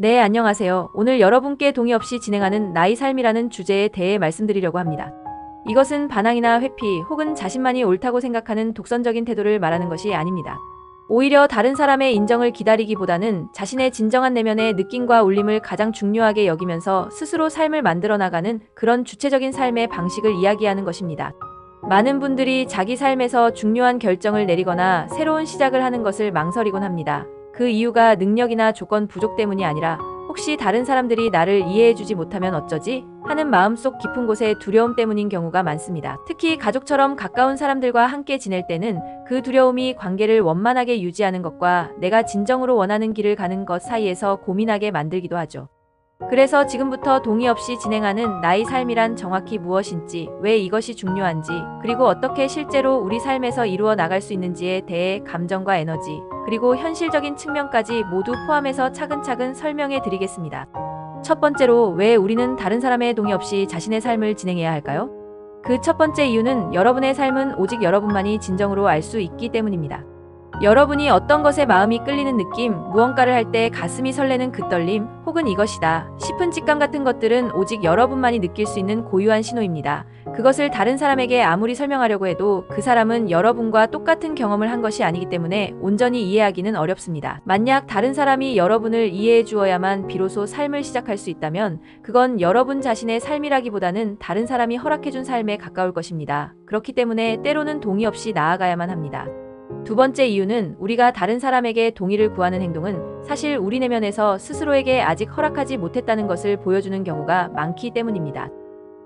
네, 안녕하세요. 오늘 여러분께 동의 없이 진행하는 나의 삶이라는 주제에 대해 말씀드리려고 합니다. 이것은 반항이나 회피 혹은 자신만이 옳다고 생각하는 독선적인 태도를 말하는 것이 아닙니다. 오히려 다른 사람의 인정을 기다리기보다는 자신의 진정한 내면의 느낌과 울림을 가장 중요하게 여기면서 스스로 삶을 만들어 나가는 그런 주체적인 삶의 방식을 이야기하는 것입니다. 많은 분들이 자기 삶에서 중요한 결정을 내리거나 새로운 시작을 하는 것을 망설이곤 합니다. 그 이유가 능력이나 조건 부족 때문이 아니라 혹시 다른 사람들이 나를 이해해주지 못하면 어쩌지? 하는 마음속 깊은 곳에 두려움 때문인 경우가 많습니다. 특히 가족처럼 가까운 사람들과 함께 지낼 때는 그 두려움이 관계를 원만하게 유지하는 것과 내가 진정으로 원하는 길을 가는 것 사이에서 고민하게 만들기도 하죠. 그래서 지금부터 동의 없이 진행하는 나의 삶이란 정확히 무엇인지, 왜 이것이 중요한지, 그리고 어떻게 실제로 우리 삶에서 이루어 나갈 수 있는지에 대해 감정과 에너지, 그리고 현실적인 측면까지 모두 포함해서 차근차근 설명해 드리겠습니다. 첫 번째로, 왜 우리는 다른 사람의 동의 없이 자신의 삶을 진행해야 할까요? 그 첫 번째 이유는 여러분의 삶은 오직 여러분만이 진정으로 알 수 있기 때문입니다. 여러분이 어떤 것에 마음이 끌리는 느낌, 무언가를 할 때 가슴이 설레는 그 떨림, 혹은 이것이다 싶은 직감 같은 것들은 오직 여러분만이 느낄 수 있는 고유한 신호입니다. 그것을 다른 사람에게 아무리 설명하려고 해도 그 사람은 여러분과 똑같은 경험을 한 것이 아니기 때문에 온전히 이해하기는 어렵습니다. 만약 다른 사람이 여러분을 이해해 주어야만 비로소 삶을 시작할 수 있다면 그건 여러분 자신의 삶이라기보다는 다른 사람이 허락해준 삶에 가까울 것입니다. 그렇기 때문에 때로는 동의 없이 나아가야만 합니다. 두 번째 이유는 우리가 다른 사람에게 동의를 구하는 행동은 사실 우리 내면에서 스스로에게 아직 허락하지 못했다는 것을 보여주는 경우가 많기 때문입니다.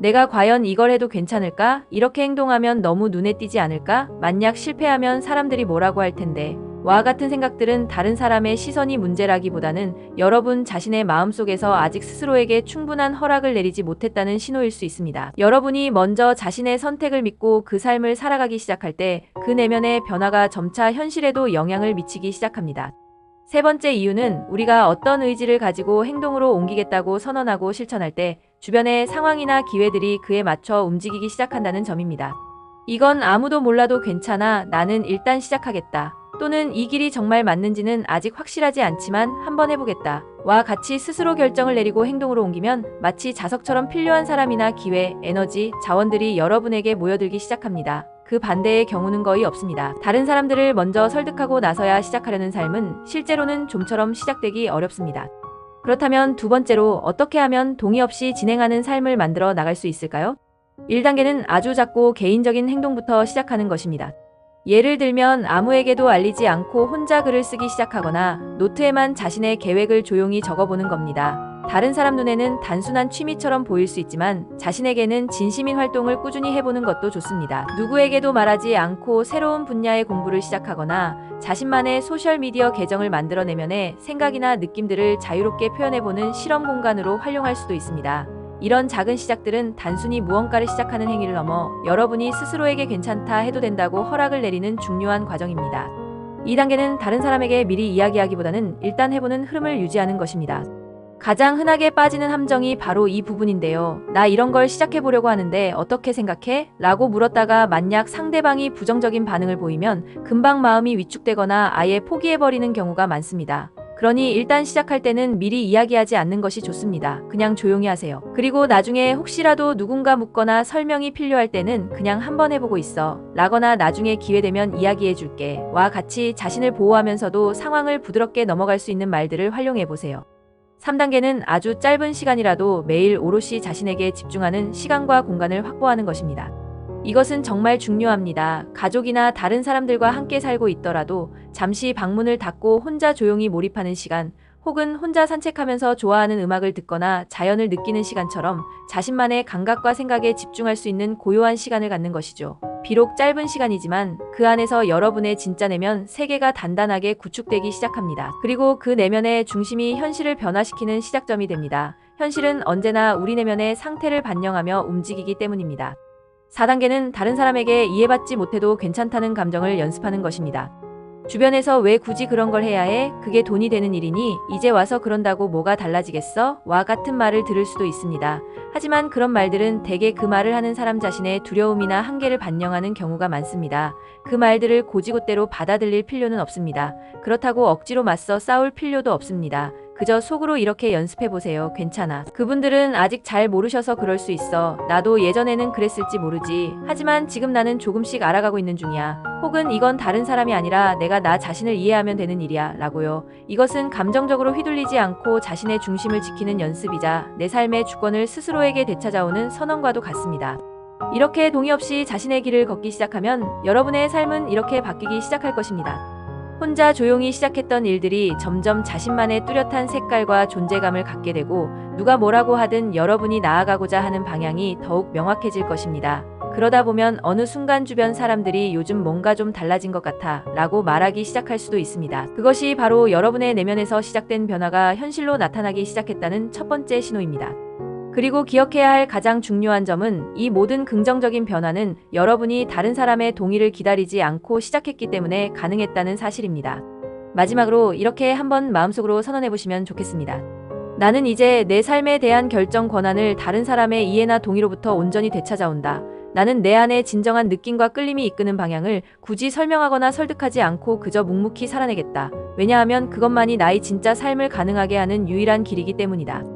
내가 과연 이걸 해도 괜찮을까? 이렇게 행동하면 너무 눈에 띄지 않을까? 만약 실패하면 사람들이 뭐라고 할 텐데. 와 같은 생각들은 다른 사람의 시선이 문제라기보다는 여러분 자신의 마음속에서 아직 스스로에게 충분한 허락을 내리지 못했다는 신호일 수 있습니다. 여러분이 먼저 자신의 선택을 믿고 그 삶을 살아가기 시작할 때 그 내면의 변화가 점차 현실에도 영향을 미치기 시작합니다. 세 번째 이유는 우리가 어떤 의지를 가지고 행동으로 옮기겠다고 선언하고 실천할 때 주변의 상황이나 기회들이 그에 맞춰 움직이기 시작한다는 점입니다. 이건 아무도 몰라도 괜찮아. 나는 일단 시작하겠다. 또는 이 길이 정말 맞는지는 아직 확실하지 않지만 한번 해보겠다. 와 같이 스스로 결정을 내리고 행동으로 옮기면 마치 자석처럼 필요한 사람이나 기회, 에너지, 자원들이 여러분에게 모여들기 시작합니다. 그 반대의 경우는 거의 없습니다. 다른 사람들을 먼저 설득하고 나서야 시작하려는 삶은 실제로는 좀처럼 시작되기 어렵습니다. 그렇다면 두 번째로 어떻게 하면 동의 없이 진행하는 삶을 만들어 나갈 수 있을까요? 1단계는 아주 작고 개인적인 행동부터 시작하는 것입니다. 예를 들면 아무에게도 알리지 않고 혼자 글을 쓰기 시작하거나 노트에만 자신의 계획을 조용히 적어보는 겁니다. 다른 사람 눈에는 단순한 취미처럼 보일 수 있지만 자신에게는 진심인 활동을 꾸준히 해보는 것도 좋습니다. 누구에게도 말하지 않고 새로운 분야의 공부를 시작하거나 자신만의 소셜미디어 계정을 만들어 내면에 생각이나 느낌들을 자유롭게 표현해보는 실험 공간으로 활용할 수도 있습니다. 이런 작은 시작들은 단순히 무언가를 시작하는 행위를 넘어 여러분이 스스로에게 괜찮다 해도 된다고 허락을 내리는 중요한 과정입니다. 2단계는 다른 사람에게 미리 이야기하기보다는 일단 해보는 흐름을 유지하는 것입니다. 가장 흔하게 빠지는 함정이 바로 이 부분인데요. 나 이런 걸 시작해보려고 하는데 어떻게 생각해? 라고 물었다가 만약 상대방이 부정적인 반응을 보이면 금방 마음이 위축되거나 아예 포기해버리는 경우가 많습니다. 그러니 일단 시작할 때는 미리 이야기하지 않는 것이 좋습니다. 그냥 조용히 하세요. 그리고 나중에 혹시라도 누군가 묻거나 설명이 필요할 때는 그냥 한번 해보고 있어. 라거나 나중에 기회되면 이야기해줄게. 와 같이 자신을 보호하면서도 상황을 부드럽게 넘어갈 수 있는 말들을 활용해보세요. 3단계는 아주 짧은 시간이라도 매일 오롯이 자신에게 집중하는 시간과 공간을 확보하는 것입니다. 이것은 정말 중요합니다. 가족이나 다른 사람들과 함께 살고 있더라도 잠시 방문을 닫고 혼자 조용히 몰입하는 시간, 혹은 혼자 산책하면서 좋아하는 음악을 듣거나 자연을 느끼는 시간처럼 자신만의 감각과 생각에 집중할 수 있는 고요한 시간을 갖는 것이죠. 비록 짧은 시간이지만 그 안에서 여러분의 진짜 내면 세계가 단단하게 구축되기 시작합니다. 그리고 그 내면의 중심이 현실을 변화시키는 시작점이 됩니다. 현실은 언제나 우리 내면의 상태를 반영하며 움직이기 때문입니다. 4단계는 다른 사람에게 이해받지 못해도 괜찮다는 감정을 연습하는 것입니다. 주변에서 왜 굳이 그런 걸 해야 해? 그게 돈이 되는 일이니? 이제 와서 그런다고 뭐가 달라지겠어? 와 같은 말을 들을 수도 있습니다. 하지만 그런 말들은 대개 그 말을 하는 사람 자신의 두려움이나 한계를 반영하는 경우가 많습니다. 그 말들을 고지고대로 받아들일 필요는 없습니다. 그렇다고 억지로 맞서 싸울 필요도 없습니다. 그저 속으로 이렇게 연습해보세요. 괜찮아. 그분들은 아직 잘 모르셔서 그럴 수 있어. 나도 예전에는 그랬을지 모르지. 하지만 지금 나는 조금씩 알아가고 있는 중이야. 혹은 이건 다른 사람이 아니라 내가 나 자신을 이해하면 되는 일이야. 라고요. 이것은 감정적으로 휘둘리지 않고 자신의 중심을 지키는 연습이자 내 삶의 주권을 스스로에게 되찾아오는 선언과도 같습니다. 이렇게 동의 없이 자신의 길을 걷기 시작하면 여러분의 삶은 이렇게 바뀌기 시작할 것입니다. 혼자 조용히 시작했던 일들이 점점 자신만의 뚜렷한 색깔과 존재감을 갖게 되고 누가 뭐라고 하든 여러분이 나아가고자 하는 방향이 더욱 명확해질 것입니다. 그러다 보면 어느 순간 주변 사람들이 요즘 뭔가 좀 달라진 것 같아 라고 말하기 시작할 수도 있습니다. 그것이 바로 여러분의 내면에서 시작된 변화가 현실로 나타나기 시작했다는 첫 번째 신호입니다. 그리고 기억해야 할 가장 중요한 점은 이 모든 긍정적인 변화는 여러분이 다른 사람의 동의를 기다리지 않고 시작했기 때문에 가능했다는 사실입니다. 마지막으로 이렇게 한번 마음속으로 선언해보시면 좋겠습니다. 나는 이제 내 삶에 대한 결정 권한을 다른 사람의 이해나 동의로부터 온전히 되찾아온다. 나는 내 안의 진정한 느낌과 끌림이 이끄는 방향을 굳이 설명하거나 설득하지 않고 그저 묵묵히 살아내겠다. 왜냐하면 그것만이 나의 진짜 삶을 가능하게 하는 유일한 길이기 때문이다.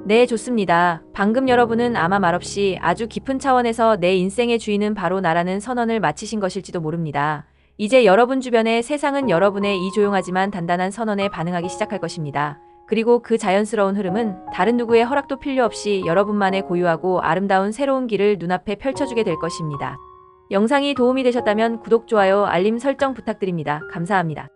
네, 좋습니다. 방금 여러분은 아마 말없이 아주 깊은 차원에서 내 인생의 주인은 바로 나라는 선언을 마치신 것일지도 모릅니다. 이제 여러분 주변의 세상은 여러분의 이 조용하지만 단단한 선언에 반응하기 시작할 것입니다. 그리고 그 자연스러운 흐름은 다른 누구의 허락도 필요 없이 여러분만의 고유하고 아름다운 새로운 길을 눈앞에 펼쳐주게 될 것입니다. 영상이 도움이 되셨다면 구독, 좋아요, 알림 설정 부탁드립니다. 감사합니다.